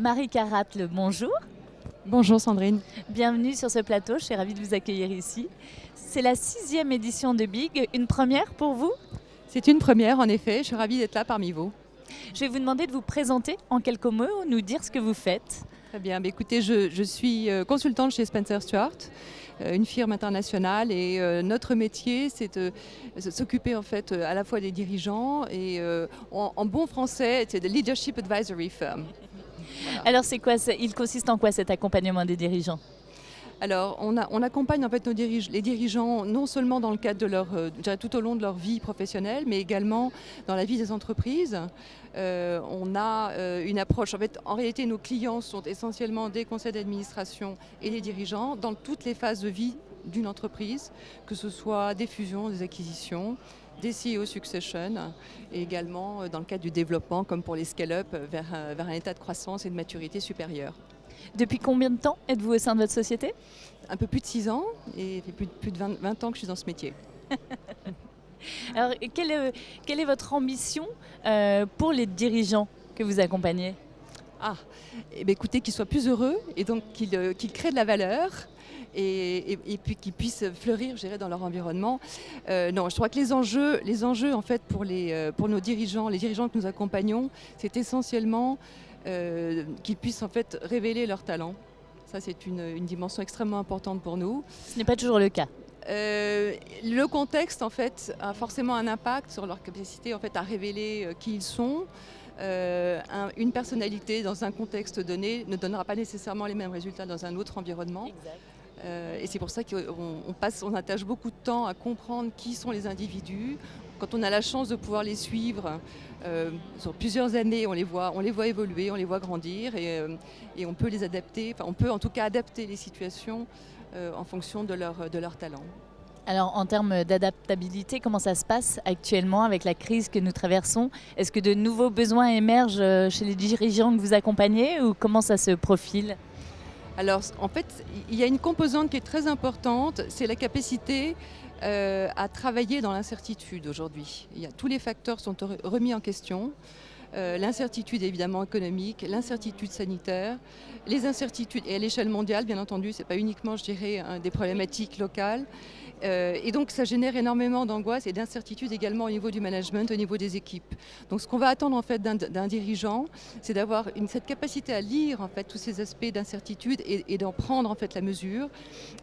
Marie Caratle, bonjour. Bonjour Sandrine. Bienvenue sur ce plateau, je suis ravie de vous accueillir ici. C'est la 6e édition de Big, une première pour vous? C'est une première en effet, je suis ravie d'être là parmi vous. Je vais vous demander de vous présenter en quelques mots, nous dire ce que vous faites. Très bien, écoutez, je suis consultante chez Spencer Stuart, une firme internationale, et notre métier c'est de s'occuper en fait à la fois des dirigeants et en bon français c'est de leadership advisory firm. Voilà. Alors il consiste en quoi cet accompagnement des dirigeants? Alors, on accompagne en fait les dirigeants non seulement dans le cadre de leur, tout au long de leur vie professionnelle, mais également dans la vie des entreprises. On a une approche. En réalité, nos clients sont essentiellement des conseils d'administration et les dirigeants dans toutes les phases de vie d'une entreprise, que ce soit des fusions, des acquisitions, des CEO succession, et également dans le cadre du développement, comme pour les scale-up, vers un état de croissance et de maturité supérieure. Depuis combien de temps êtes-vous au sein de votre société? Un peu plus de 6 ans, et ça fait plus de 20 ans que je suis dans ce métier. Alors, quelle est votre ambition pour les dirigeants que vous accompagnez? Écoutez, qu'ils soient plus heureux et donc qu'ils créent de la valeur et puis qu'ils puissent fleurir, je dirais, dans leur environnement. Non, je crois que les enjeux en fait pour nos dirigeants, les dirigeants que nous accompagnons, c'est essentiellement qu'ils puissent en fait révéler leurs talents. Ça, c'est une dimension extrêmement importante pour nous. Ce n'est pas toujours le cas. Le contexte en fait a forcément un impact sur leur capacité en fait à révéler qui ils sont. Une personnalité dans un contexte donné ne donnera pas nécessairement les mêmes résultats dans un autre environnement. Et c'est pour ça qu'on attache beaucoup de temps à comprendre qui sont les individus. Quand on a la chance de pouvoir les suivre sur plusieurs années, on les voit évoluer, on les voit grandir et on peut les adapter. Enfin, on peut en tout cas adapter les situations en fonction de leur talent. Alors en termes d'adaptabilité, comment ça se passe actuellement avec la crise que nous traversons? Est-ce que de nouveaux besoins émergent chez les dirigeants que vous accompagnez ou comment ça se profile? Alors en fait, il y a une composante qui est très importante, c'est la capacité à travailler dans l'incertitude aujourd'hui. Tous les facteurs sont remis en question. L'incertitude évidemment économique, l'incertitude sanitaire, les incertitudes, et à l'échelle mondiale bien entendu, ce n'est pas uniquement je dirais des problématiques locales. Et donc ça génère énormément d'angoisse et d'incertitude également au niveau du management, au niveau des équipes. Donc ce qu'on va attendre en fait d'un dirigeant, c'est d'avoir cette capacité à lire en fait tous ces aspects d'incertitude et d'en prendre en fait la mesure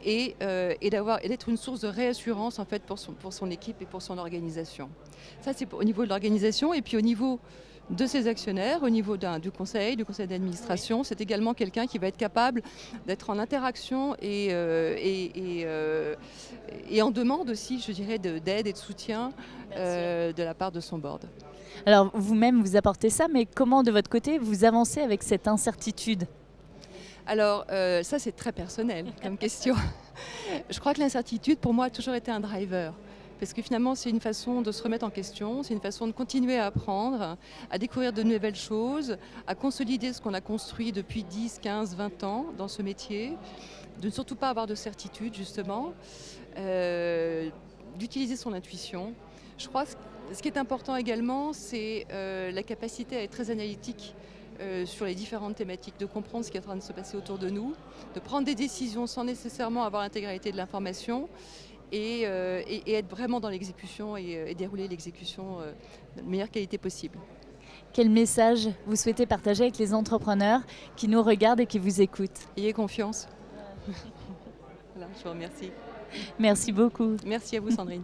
et d'être une source de réassurance en fait pour son équipe et pour son organisation. Ça c'est au niveau de l'organisation, et puis au niveau de ses actionnaires, au niveau du conseil d'administration. C'est également quelqu'un qui va être capable d'être en interaction et en demande aussi, je dirais, d'aide et de soutien de la part de son board. Alors vous-même, vous apportez ça, mais comment de votre côté vous avancez avec cette incertitude? Alors ça c'est très personnel comme question. Je crois que l'incertitude pour moi a toujours été un driver. Parce que finalement, c'est une façon de se remettre en question, c'est une façon de continuer à apprendre, à découvrir de nouvelles choses, à consolider ce qu'on a construit depuis 10, 15, 20 ans dans ce métier, de ne surtout pas avoir de certitude, justement, d'utiliser son intuition. Je crois que ce qui est important également, c'est la capacité à être très analytique sur les différentes thématiques, de comprendre ce qui est en train de se passer autour de nous, de prendre des décisions sans nécessairement avoir l'intégralité de l'information, et être vraiment dans l'exécution et dérouler l'exécution de la meilleure qualité possible. Quel message vous souhaitez partager avec les entrepreneurs qui nous regardent et qui vous écoutent? Ayez confiance. Voilà, je vous remercie. Merci beaucoup. Merci à vous Sandrine.